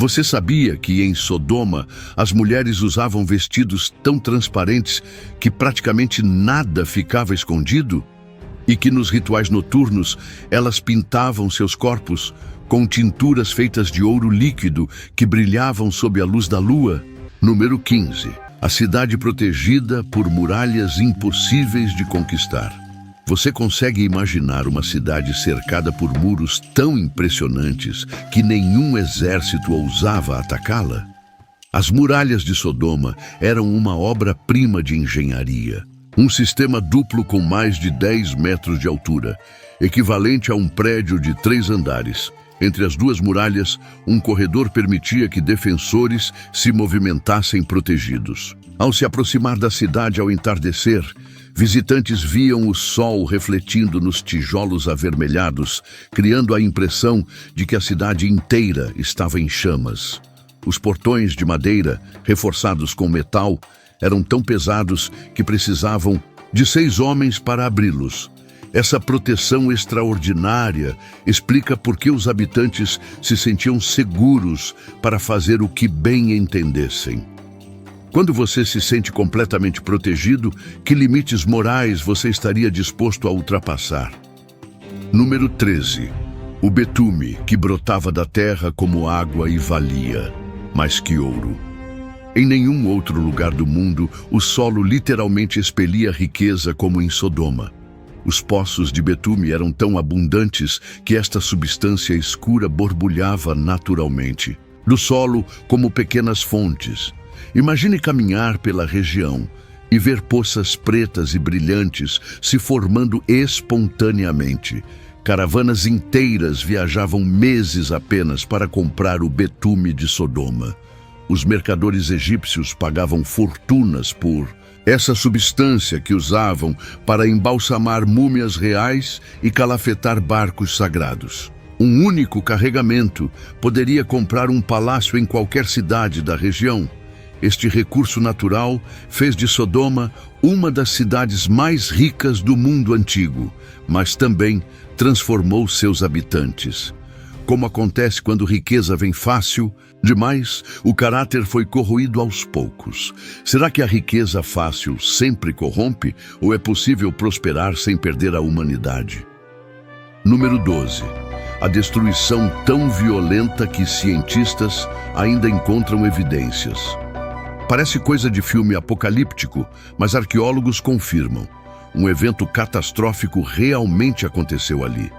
Você sabia que em Sodoma as mulheres usavam vestidos tão transparentes que praticamente nada ficava escondido? E que nos rituais noturnos elas pintavam seus corpos com tinturas feitas de ouro líquido que brilhavam sob a luz da lua? Número 15. A cidade protegida por muralhas impossíveis de conquistar. Você consegue imaginar uma cidade cercada por muros tão impressionantes que nenhum exército ousava atacá-la? As muralhas de Sodoma eram uma obra-prima de engenharia. Um sistema duplo com mais de 10 metros de altura, equivalente a um prédio de 3 andares. Entre as duas muralhas, um corredor permitia que defensores se movimentassem protegidos. Ao se aproximar da cidade ao entardecer, visitantes viam o sol refletindo nos tijolos avermelhados, criando a impressão de que a cidade inteira estava em chamas. Os portões de madeira, reforçados com metal, eram tão pesados que precisavam de 6 homens para abri-los. Essa proteção extraordinária explica por que os habitantes se sentiam seguros para fazer o que bem entendessem. Quando você se sente completamente protegido, que limites morais você estaria disposto a ultrapassar? Número 13. O betume, que brotava da terra como água e valia mais que ouro. Em nenhum outro lugar do mundo, o solo literalmente expelia riqueza como em Sodoma. Os poços de betume eram tão abundantes que esta substância escura borbulhava naturalmente, do solo como pequenas fontes. Imagine caminhar pela região e ver poças pretas e brilhantes se formando espontaneamente. Caravanas inteiras viajavam meses apenas para comprar o betume de Sodoma. Os mercadores egípcios pagavam fortunas por essa substância que usavam para embalsamar múmias reais e calafetar barcos sagrados. Um único carregamento poderia comprar um palácio em qualquer cidade da região. Este recurso natural fez de Sodoma uma das cidades mais ricas do mundo antigo, mas também transformou seus habitantes. Como acontece quando riqueza vem fácil demais, o caráter foi corroído aos poucos. Será que a riqueza fácil sempre corrompe ou é possível prosperar sem perder a humanidade? Número 12. A destruição tão violenta que cientistas ainda encontram evidências. Parece coisa de filme apocalíptico, mas arqueólogos confirmam. Um evento catastrófico realmente aconteceu ali.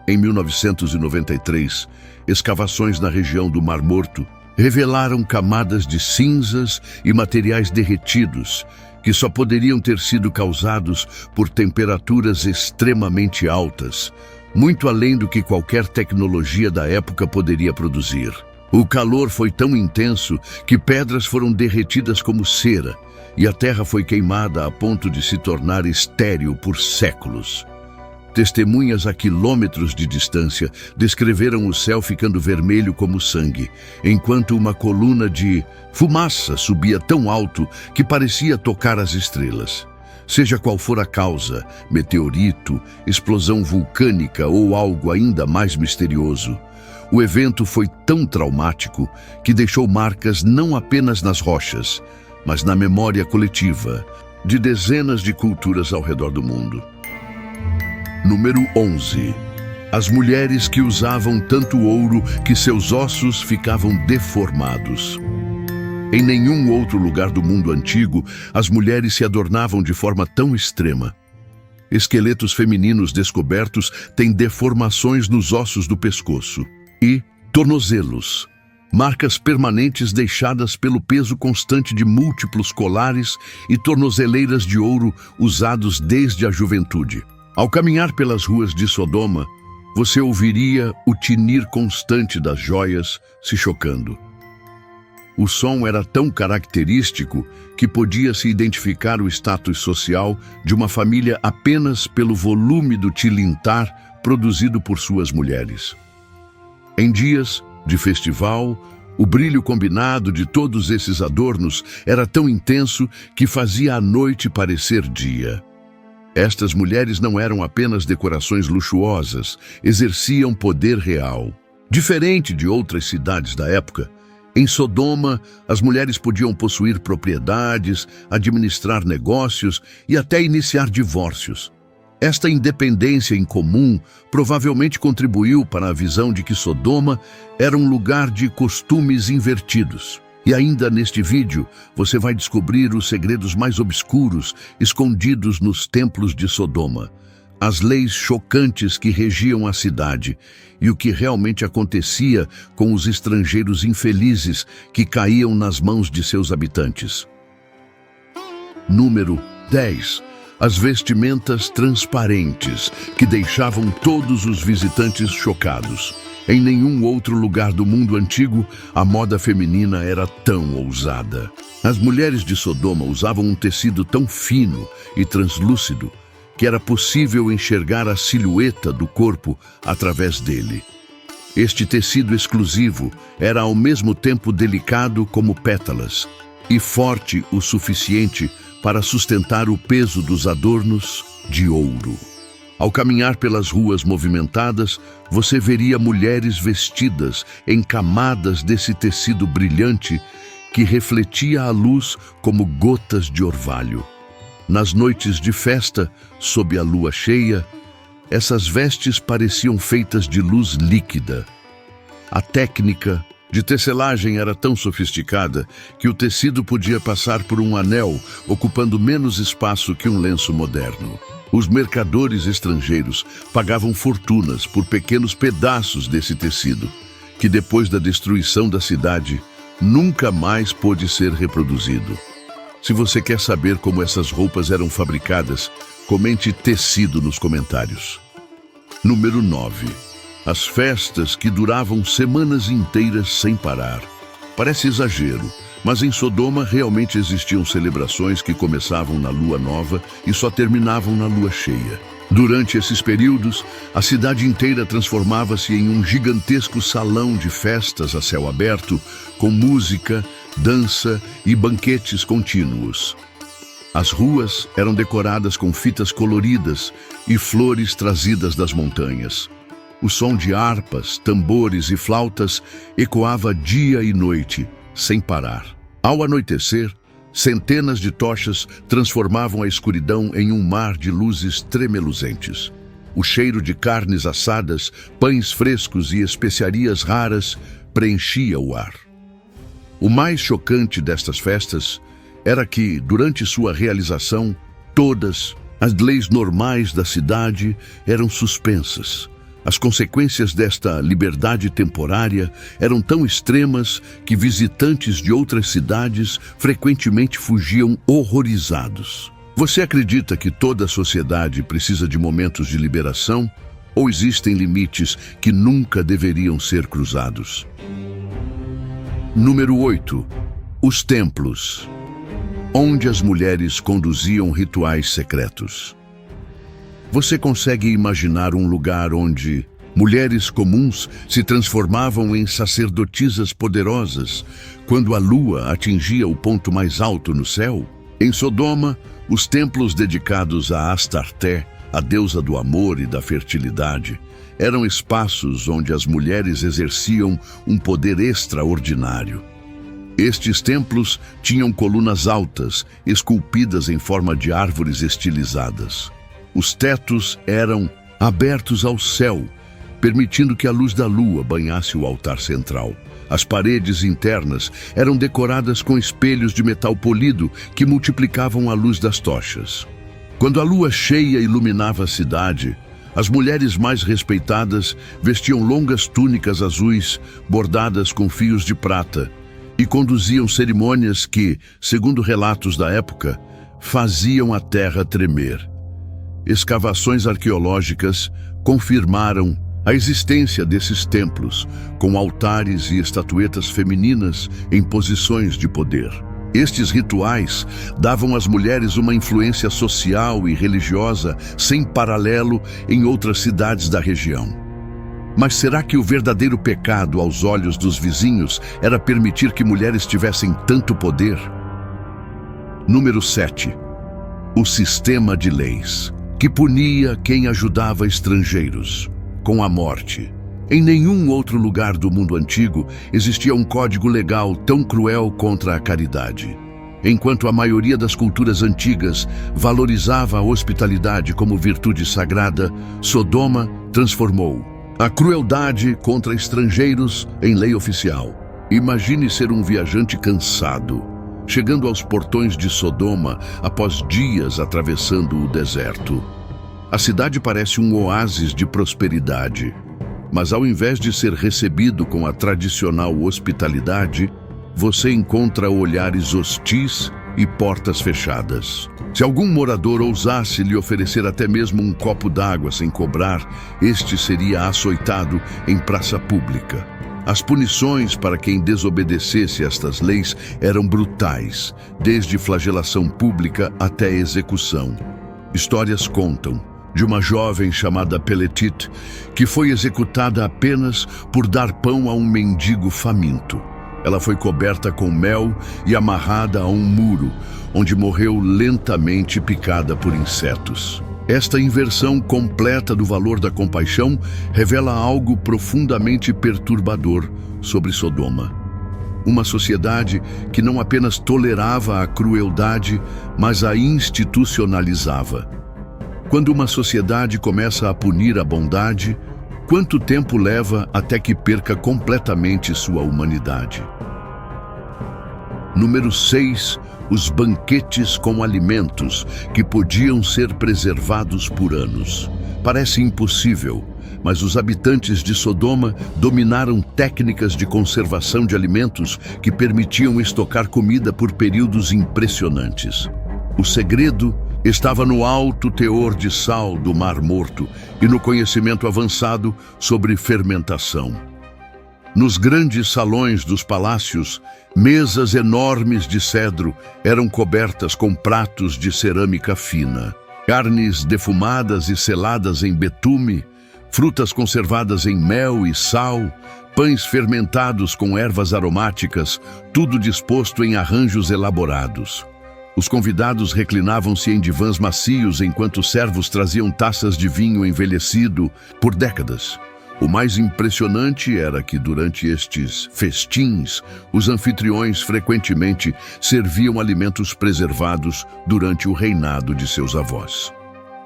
Em 1993, escavações na região do Mar Morto revelaram camadas de cinzas e materiais derretidos que só poderiam ter sido causados por temperaturas extremamente altas, muito além do que qualquer tecnologia da época poderia produzir. O calor foi tão intenso que pedras foram derretidas como cera e a terra foi queimada a ponto de se tornar estéril por séculos. Testemunhas a quilômetros de distância descreveram o céu ficando vermelho como sangue, enquanto uma coluna de fumaça subia tão alto que parecia tocar as estrelas. Seja qual for a causa, meteorito, explosão vulcânica ou algo ainda mais misterioso, o evento foi tão traumático que deixou marcas não apenas nas rochas, mas na memória coletiva de dezenas de culturas ao redor do mundo. Número 11. As mulheres que usavam tanto ouro que seus ossos ficavam deformados. Em nenhum outro lugar do mundo antigo, as mulheres se adornavam de forma tão extrema. Esqueletos femininos descobertos têm deformações nos ossos do pescoço e tornozelos, marcas permanentes deixadas pelo peso constante de múltiplos colares e tornozeleiras de ouro usados desde a juventude. Ao caminhar pelas ruas de Sodoma, você ouviria o tinir constante das joias se chocando. O som era tão característico que podia-se identificar o status social de uma família apenas pelo volume do tilintar produzido por suas mulheres. Em dias de festival, o brilho combinado de todos esses adornos era tão intenso que fazia a noite parecer dia. Estas mulheres não eram apenas decorações luxuosas, exerciam poder real. Diferente de outras cidades da época, em Sodoma, as mulheres podiam possuir propriedades, administrar negócios e até iniciar divórcios. Esta independência em comum provavelmente contribuiu para a visão de que Sodoma era um lugar de costumes invertidos. E ainda neste vídeo, você vai descobrir os segredos mais obscuros escondidos nos templos de Sodoma, as leis chocantes que regiam a cidade e o que realmente acontecia com os estrangeiros infelizes que caíam nas mãos de seus habitantes. Número 10. As vestimentas transparentes que deixavam todos os visitantes chocados. Em nenhum outro lugar do mundo antigo, a moda feminina era tão ousada. As mulheres de Sodoma usavam um tecido tão fino e translúcido que era possível enxergar a silhueta do corpo através dele. Este tecido exclusivo era ao mesmo tempo delicado como pétalas e forte o suficiente para sustentar o peso dos adornos de ouro. Ao caminhar pelas ruas movimentadas, você veria mulheres vestidas em camadas desse tecido brilhante que refletia a luz como gotas de orvalho. Nas noites de festa, sob a lua cheia, essas vestes pareciam feitas de luz líquida. A técnica de tecelagem era tão sofisticada que o tecido podia passar por um anel, ocupando menos espaço que um lenço moderno. Os mercadores estrangeiros pagavam fortunas por pequenos pedaços desse tecido, que depois da destruição da cidade, nunca mais pôde ser reproduzido. Se você quer saber como essas roupas eram fabricadas, comente tecido nos comentários. Número 9. As festas que duravam semanas inteiras sem parar. Parece exagero, mas em Sodoma realmente existiam celebrações que começavam na lua nova e só terminavam na lua cheia. Durante esses períodos, a cidade inteira transformava-se em um gigantesco salão de festas a céu aberto, com música, dança e banquetes contínuos. As ruas eram decoradas com fitas coloridas e flores trazidas das montanhas. O som de harpas, tambores e flautas ecoava dia e noite, sem parar. Ao anoitecer, centenas de tochas transformavam a escuridão em um mar de luzes tremeluzentes. O cheiro de carnes assadas, pães frescos e especiarias raras preenchia o ar. O mais chocante destas festas era que, durante sua realização, todas as leis normais da cidade eram suspensas. As consequências desta liberdade temporária eram tão extremas que visitantes de outras cidades frequentemente fugiam horrorizados. Você acredita que toda a sociedade precisa de momentos de liberação? Ou existem limites que nunca deveriam ser cruzados? Número 8. Os templos, onde as mulheres conduziam rituais secretos. Você consegue imaginar um lugar onde mulheres comuns se transformavam em sacerdotisas poderosas quando a lua atingia o ponto mais alto no céu? Em Sodoma, os templos dedicados a Astarté, a deusa do amor e da fertilidade, eram espaços onde as mulheres exerciam um poder extraordinário. Estes templos tinham colunas altas, esculpidas em forma de árvores estilizadas. Os tetos eram abertos ao céu, permitindo que a luz da lua banhasse o altar central. As paredes internas eram decoradas com espelhos de metal polido que multiplicavam a luz das tochas. Quando a lua cheia iluminava a cidade, as mulheres mais respeitadas vestiam longas túnicas azuis bordadas com fios de prata e conduziam cerimônias que, segundo relatos da época, faziam a terra tremer. Escavações arqueológicas confirmaram a existência desses templos, com altares e estatuetas femininas em posições de poder. Estes rituais davam às mulheres uma influência social e religiosa sem paralelo em outras cidades da região. Mas será que o verdadeiro pecado aos olhos dos vizinhos era permitir que mulheres tivessem tanto poder? Número 7. O sistema de leis, que punia quem ajudava estrangeiros com a morte. Em nenhum outro lugar do mundo antigo existia um código legal tão cruel contra a caridade. Enquanto a maioria das culturas antigas valorizava a hospitalidade como virtude sagrada, Sodoma transformou a crueldade contra estrangeiros em lei oficial. Imagine ser um viajante cansado, chegando aos portões de Sodoma após dias atravessando o deserto. A cidade parece um oásis de prosperidade, mas ao invés de ser recebido com a tradicional hospitalidade, você encontra olhares hostis e portas fechadas. Se algum morador ousasse lhe oferecer até mesmo um copo d'água sem cobrar, este seria açoitado em praça pública. As punições para quem desobedecesse estas leis eram brutais, desde flagelação pública até execução. Histórias contam de uma jovem chamada Peletit, que foi executada apenas por dar pão a um mendigo faminto. Ela foi coberta com mel e amarrada a um muro, onde morreu lentamente picada por insetos. Esta inversão completa do valor da compaixão revela algo profundamente perturbador sobre Sodoma. Uma sociedade que não apenas tolerava a crueldade, mas a institucionalizava. Quando uma sociedade começa a punir a bondade, quanto tempo leva até que perca completamente sua humanidade? Número 6. Os banquetes com alimentos que podiam ser preservados por anos. Parece impossível, mas os habitantes de Sodoma dominaram técnicas de conservação de alimentos que permitiam estocar comida por períodos impressionantes. O segredo estava no alto teor de sal do Mar Morto e no conhecimento avançado sobre fermentação. Nos grandes salões dos palácios, mesas enormes de cedro eram cobertas com pratos de cerâmica fina, carnes defumadas e seladas em betume, frutas conservadas em mel e sal, pães fermentados com ervas aromáticas, tudo disposto em arranjos elaborados. Os convidados reclinavam-se em divãs macios enquanto os servos traziam taças de vinho envelhecido por décadas. O mais impressionante era que, durante estes festins, os anfitriões frequentemente serviam alimentos preservados durante o reinado de seus avós.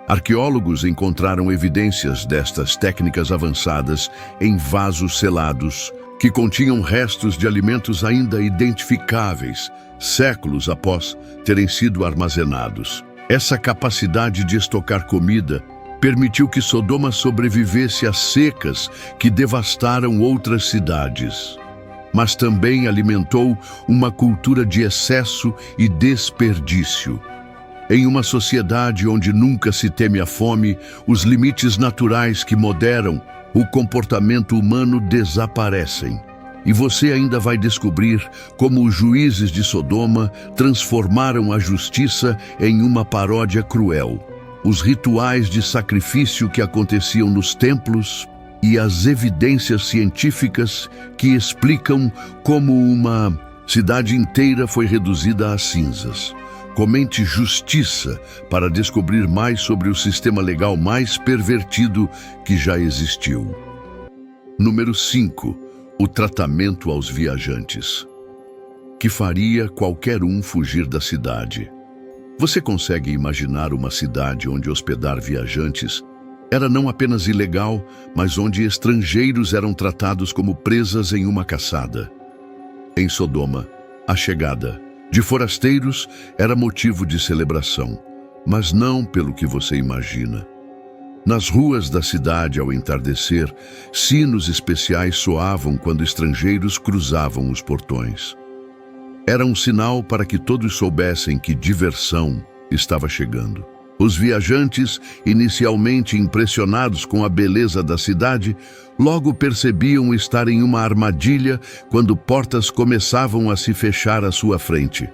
Arqueólogos encontraram evidências destas técnicas avançadas em vasos selados, que continham restos de alimentos ainda identificáveis, séculos após terem sido armazenados. Essa capacidade de estocar comida permitiu que Sodoma sobrevivesse às secas que devastaram outras cidades, mas também alimentou uma cultura de excesso e desperdício. Em uma sociedade onde nunca se teme a fome, os limites naturais que moderam o comportamento humano desaparecem. E você ainda vai descobrir como os juízes de Sodoma transformaram a justiça em uma paródia cruel. Os rituais de sacrifício que aconteciam nos templos e as evidências científicas que explicam como uma cidade inteira foi reduzida a cinzas. Comente Justiça para descobrir mais sobre o sistema legal mais pervertido que já existiu. Número 5. O tratamento aos viajantes, que faria qualquer um fugir da cidade. Você consegue imaginar uma cidade onde hospedar viajantes era não apenas ilegal, mas onde estrangeiros eram tratados como presas em uma caçada? Em Sodoma, a chegada de forasteiros era motivo de celebração, mas não pelo que você imagina. Nas ruas da cidade, ao entardecer, sinos especiais soavam quando estrangeiros cruzavam os portões. Era um sinal para que todos soubessem que diversão estava chegando. Os viajantes, inicialmente impressionados com a beleza da cidade, logo percebiam estar em uma armadilha quando portas começavam a se fechar à sua frente.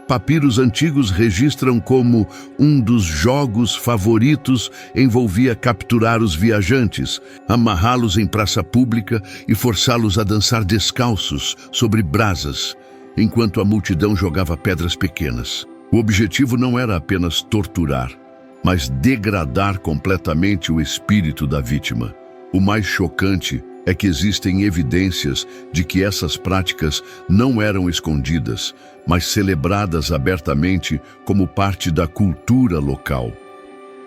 Papiros antigos registram como um dos jogos favoritos envolvia capturar os viajantes, amarrá-los em praça pública e forçá-los a dançar descalços sobre brasas, enquanto a multidão jogava pedras pequenas. O objetivo não era apenas torturar, mas degradar completamente o espírito da vítima. O mais chocante é que existem evidências de que essas práticas não eram escondidas, mas celebradas abertamente como parte da cultura local.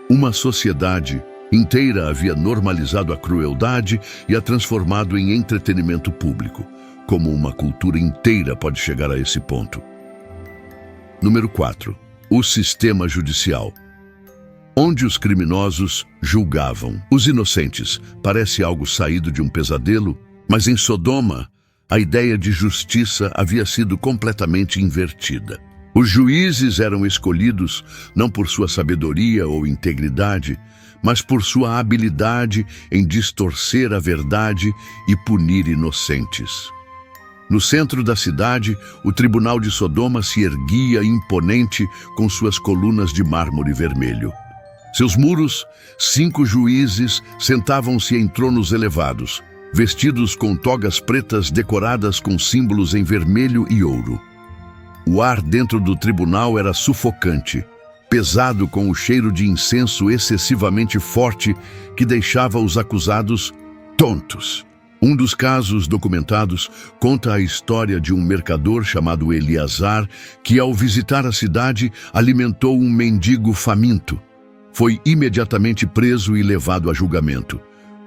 Uma sociedade inteira havia normalizado a crueldade e a transformado em entretenimento público. Como uma cultura inteira pode chegar a esse ponto? Número 4. O sistema judicial. Onde os criminosos julgavam os inocentes. Parece algo saído de um pesadelo, mas em Sodoma, a ideia de justiça havia sido completamente invertida. Os juízes eram escolhidos não por sua sabedoria ou integridade, mas por sua habilidade em distorcer a verdade e punir inocentes. No centro da cidade, o tribunal de Sodoma se erguia imponente com suas colunas de mármore vermelho. Seus muros, 5 juízes sentavam-se em tronos elevados, vestidos com togas pretas decoradas com símbolos em vermelho e ouro. O ar dentro do tribunal era sufocante, pesado com o cheiro de incenso excessivamente forte que deixava os acusados tontos. Um dos casos documentados conta a história de um mercador chamado Eleazar que, ao visitar a cidade, alimentou um mendigo faminto. Foi imediatamente preso e levado a julgamento.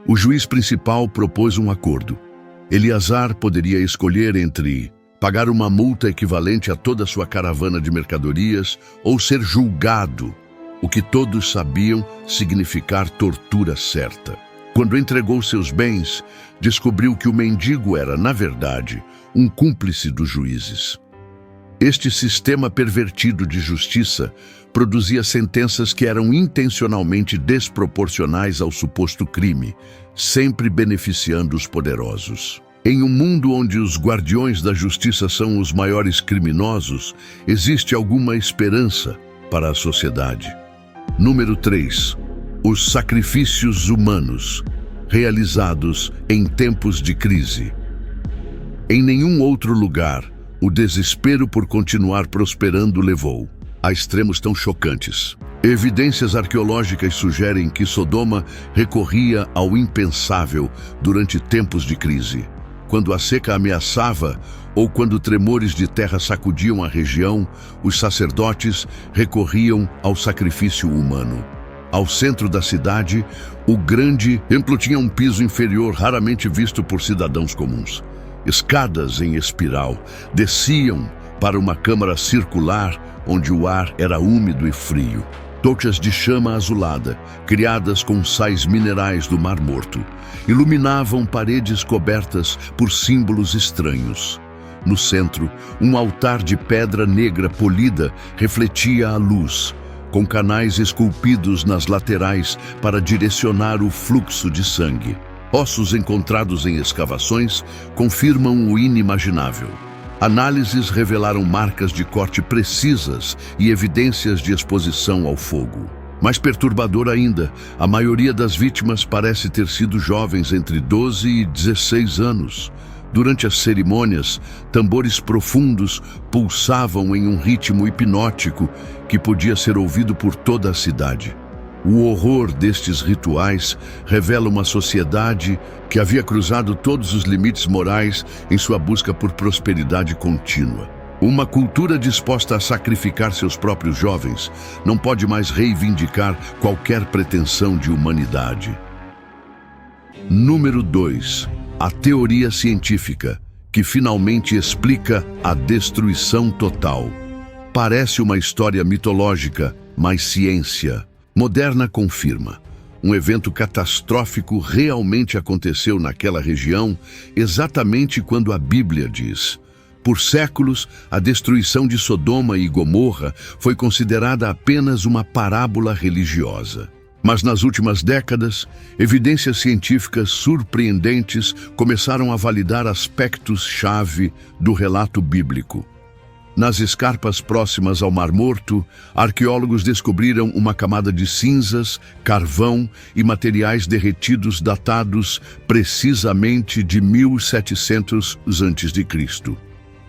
O juiz principal propôs um acordo. Eleazar poderia escolher entre pagar uma multa equivalente a toda a sua caravana de mercadorias ou ser julgado, o que todos sabiam significar tortura certa. Quando entregou seus bens, descobriu que o mendigo era, na verdade, um cúmplice dos juízes. Este sistema pervertido de justiça produzia sentenças que eram intencionalmente desproporcionais ao suposto crime, sempre beneficiando os poderosos. Em um mundo onde os guardiões da justiça são os maiores criminosos, existe alguma esperança para a sociedade. Número 3. Os sacrifícios humanos, realizados em tempos de crise. Em nenhum outro lugar, o desespero por continuar prosperando levou a extremos tão chocantes. Evidências arqueológicas sugerem que Sodoma recorria ao impensável durante tempos de crise. Quando a seca ameaçava ou quando tremores de terra sacudiam a região, os sacerdotes recorriam ao sacrifício humano. Ao centro da cidade, o grande templo tinha um piso inferior raramente visto por cidadãos comuns. Escadas em espiral desciam para uma câmara circular onde o ar era úmido e frio. Tochas de chama azulada, criadas com sais minerais do Mar Morto, iluminavam paredes cobertas por símbolos estranhos. No centro, um altar de pedra negra polida refletia a luz, com canais esculpidos nas laterais para direcionar o fluxo de sangue. Ossos encontrados em escavações confirmam o inimaginável. Análises revelaram marcas de corte precisas e evidências de exposição ao fogo. Mais perturbador ainda, a maioria das vítimas parece ter sido jovens entre 12 e 16 anos. Durante as cerimônias, tambores profundos pulsavam em um ritmo hipnótico que podia ser ouvido por toda a cidade. O horror destes rituais revela uma sociedade que havia cruzado todos os limites morais em sua busca por prosperidade contínua. Uma cultura disposta a sacrificar seus próprios jovens não pode mais reivindicar qualquer pretensão de humanidade. Número 2. A teoria científica, que finalmente explica a destruição total. Parece uma história mitológica, mas ciência moderna confirma. Um evento catastrófico realmente aconteceu naquela região, exatamente quando a Bíblia diz. Por séculos, a destruição de Sodoma e Gomorra foi considerada apenas uma parábola religiosa. Mas nas últimas décadas, evidências científicas surpreendentes começaram a validar aspectos-chave do relato bíblico. Nas escarpas próximas ao Mar Morto, arqueólogos descobriram uma camada de cinzas, carvão e materiais derretidos datados precisamente de 1700 a.C.,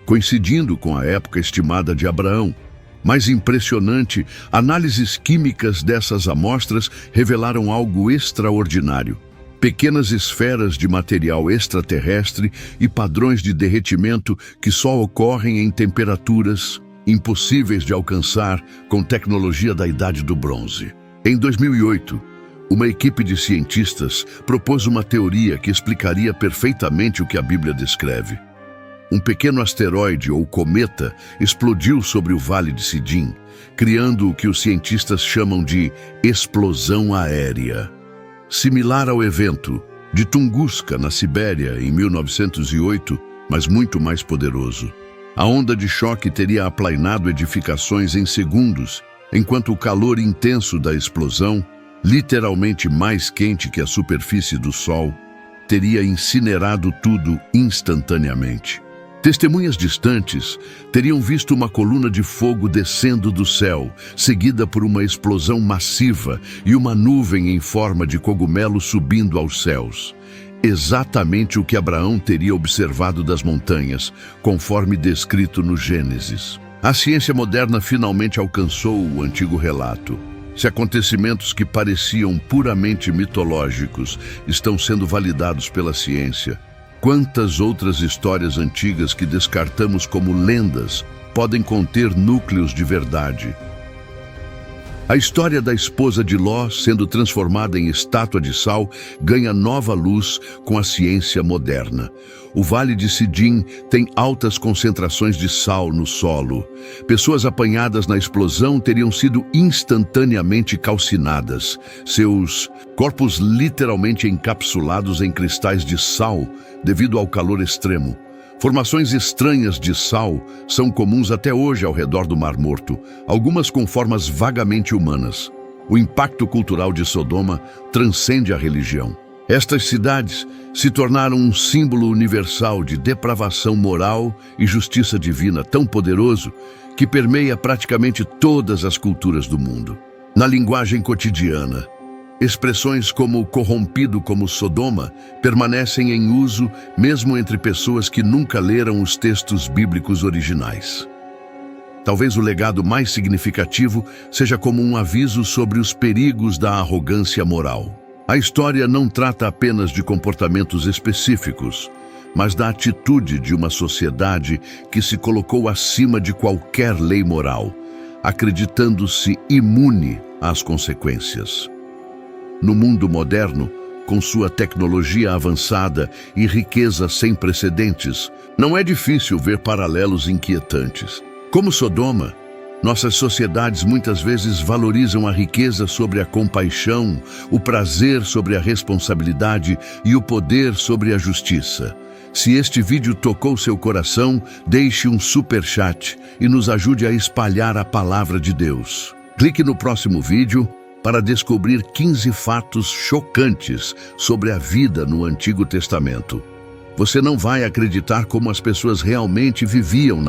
coincidindo com a época estimada de Abraão. Mais impressionante, análises químicas dessas amostras revelaram algo extraordinário. pequenas esferas de material extraterrestre e padrões de derretimento que só ocorrem em temperaturas impossíveis de alcançar com tecnologia da Idade do Bronze. Em 2008, uma equipe de cientistas propôs uma teoria que explicaria perfeitamente o que a Bíblia descreve. Um pequeno asteroide ou cometa explodiu sobre o Vale de Siddim, criando o que os cientistas chamam de explosão aérea. Similar ao evento de Tunguska, na Sibéria, em 1908, mas muito mais poderoso. A onda de choque teria aplainado edificações em segundos, enquanto o calor intenso da explosão, literalmente mais quente que a superfície do Sol, teria incinerado tudo instantaneamente. Testemunhas distantes teriam visto uma coluna de fogo descendo do céu, seguida por uma explosão massiva e uma nuvem em forma de cogumelo subindo aos céus. Exatamente o que Abraão teria observado das montanhas, conforme descrito no Gênesis. A ciência moderna finalmente alcançou o antigo relato. Se acontecimentos que pareciam puramente mitológicos estão sendo validados pela ciência, quantas outras histórias antigas que descartamos como lendas podem conter núcleos de verdade? A história da esposa de Ló sendo transformada em estátua de sal ganha nova luz com a ciência moderna. O Vale de Siddim tem altas concentrações de sal no solo. Pessoas apanhadas na explosão teriam sido instantaneamente calcinadas, seus corpos literalmente encapsulados em cristais de sal devido ao calor extremo. Formações estranhas de sal são comuns até hoje ao redor do Mar Morto, algumas com formas vagamente humanas. O impacto cultural de Sodoma transcende a religião. Estas cidades se tornaram um símbolo universal de depravação moral e justiça divina tão poderoso que permeia praticamente todas as culturas do mundo. Na linguagem cotidiana, expressões como corrompido como Sodoma permanecem em uso mesmo entre pessoas que nunca leram os textos bíblicos originais. Talvez o legado mais significativo seja como um aviso sobre os perigos da arrogância moral. A história não trata apenas de comportamentos específicos, mas da atitude de uma sociedade que se colocou acima de qualquer lei moral, acreditando-se imune às consequências. No mundo moderno, com sua tecnologia avançada e riqueza sem precedentes, não é difícil ver paralelos inquietantes. Como Sodoma, nossas sociedades muitas vezes valorizam a riqueza sobre a compaixão, o prazer sobre a responsabilidade e o poder sobre a justiça. Se este vídeo tocou seu coração, deixe um superchat e nos ajude a espalhar a palavra de Deus. Clique no próximo vídeo para descobrir 15 fatos chocantes sobre a vida no Antigo Testamento. Você não vai acreditar como as pessoas realmente viviam